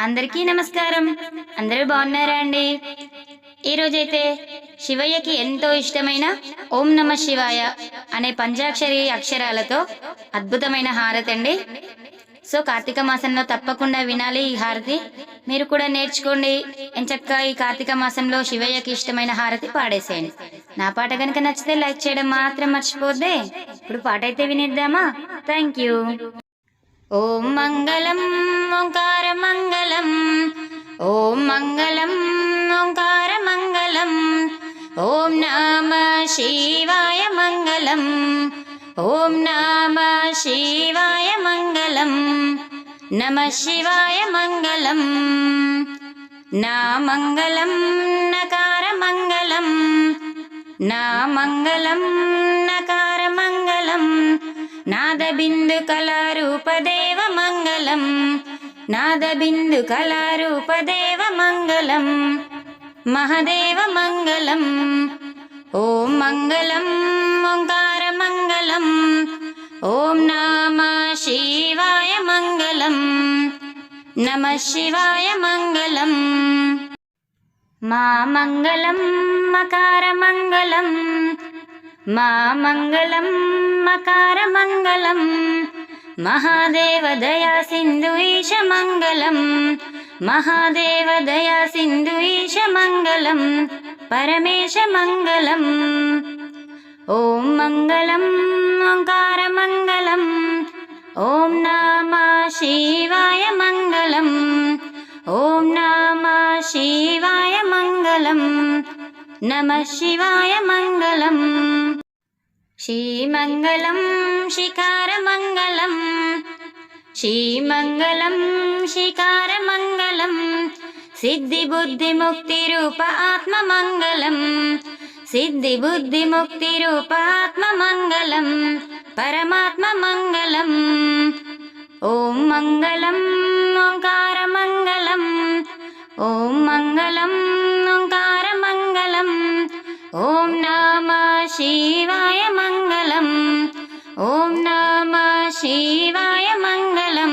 అందరికీ నమస్కారం. అందరూ బాగున్నారా అండి? ఈరోజైతే శివయ్యకి ఎంతో ఇష్టమైన ఓం నమ శివాయ అనే పంచాక్షరి అక్షరాలతో అద్భుతమైన హారతి అండి. సో కార్తీక మాసంలో తప్పకుండా వినాలి ఈ హారతి. మీరు కూడా నేర్చుకోండి. ఎంచక్కా ఈ కార్తీక మాసంలో శివయ్యకి ఇష్టమైన హారతి పాడేసేయండి. నా పాట కనుక నచ్చితే లైక్ చేయడం మాత్రం మర్చిపోద్దే. ఇప్పుడు పాట అయితే వినేద్దామా? Thank you. ఓం మంగళం ఓంకార మంగళం, ఓం మంగళం ఓంకార మంగళం, ఓం నమ శివాయ మంగళం, ఓం నమ శివాయ మంగళం, నమ శివాయ మంగళం. నా మంగళం నకార మంగళం, నా మంగళం నకార మంగళం, నాద బిందు కళారూపదేవ మంగళం, నాద బిందు కళారూపదేవ మంగళం, మహదేవ మంగళం. ఓం మంగళం ఓంకార మంగళం, ఓం నమ శివాయ మంగళం, నమ శివాయ మంగళం. మా మంగళం మకార మంగళం, మా మంగళం మకార మంగళం, మహాదేవ దయా సింధు ఈశ మంగళం, మహాదేవ దయా సింధు ఈశ మంగళం, పరమేశ మంగళం. ఓం మంగళం ఓంకార మంగళం, ఓం నమ శివాయ మంగళం, ఓం నమ శివాయ మంగళం, నమ శివాయ మంగళం. శ్రీమంగళం శిఖార మంగళం, శ్రీమంగళం శిఖార మంగళం, సిద్ధి బుద్ధి ముక్తి రూప ఆత్మ మంగళం, సిద్ధి బుద్ధి ముక్తి రూప ఆత్మ మంగళం, పరమాత్మ మంగళం. ఓం మంగళం ఓంకార మంగళం, ఓం మంగళం ఓంకార మంగళం, ఓం నమ శివాయ మంగళం, ఓం నమ శివాయ మంగళం,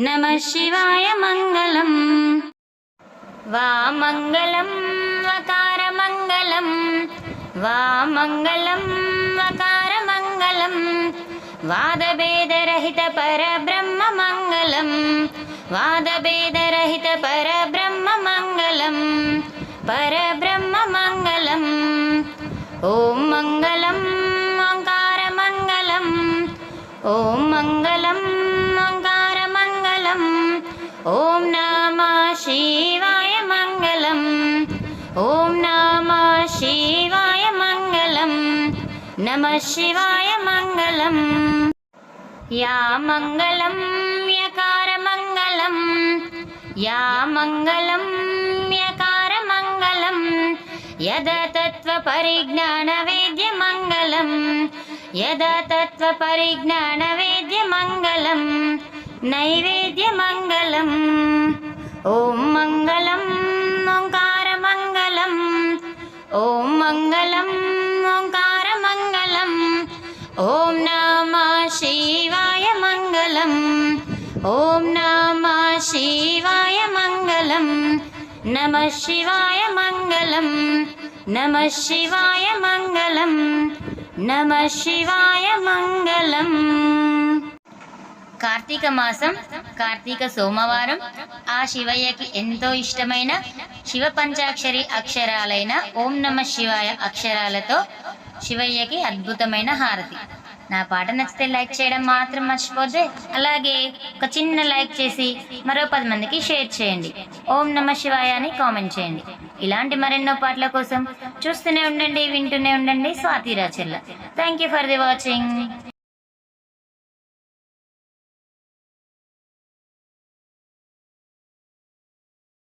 నమ శివాయ మంగళం. వా మంగళం వకార మంగళం, వా మంగళం వకార మంగళం, వాదభేదరహిత పరబ్రహ్మ మంగళం, వాదభేదరహిత పరబ్రహ్మ మంగళం, పరబ్రహ్మ మంగళం. ఓం మంగళం ఓంకార మంగళం, ఓం మంగళం ఓంకార మంగళం, ఓం నమ శివాయ మంగళం, ఓం నమ శివాయ మంగళం, నమ శివాయ మంగళం. యా మంగళం యకార మంగళం, యా మంగళం యకార మంగళం, యదా తత్వ పరిజ్ఞాన వేద్య మంగళం, యదా తత్వ పరిజ్ఞాన వేద్య మంగళం, నైవేద్య మంగళం. ఓం మంగళం ఓంకార మంగళం, ఓం మంగళం ఓంకార మంగళం, ఓం నమ శివాయ మంగళం, ఓం నమ శివాయ మంగళం, నమ శివాయ మంగళం, నమ శివాయ మంగళం, నమ శివాయ మంగళం. కార్తీక మాసం కార్తీక సోమవారం ఆ శివయ్యకి ఎంతో ఇష్టమైన శివ పంచాక్షరి అక్షరాలైన ఓం నమ శివాయ అక్షరాలతో శివయ్యకి అద్భుతమైన హారతి. నా పాట నచ్చితే లైక్ చేయడం మాత్రం మర్చిపోద్దే. అలాగే ఒక చిన్న లైక్ చేసి మరో 10 మందికి షేర్ చేయండి. ఓం నమ శివాయ అని కామెంట్ చేయండి. ఇలాంటి మరెన్నో పాటల కోసం చూస్తూనే ఉండండి, వింటూనే ఉండండి స్వాతి రాచెల్ల. Thank you for the watching.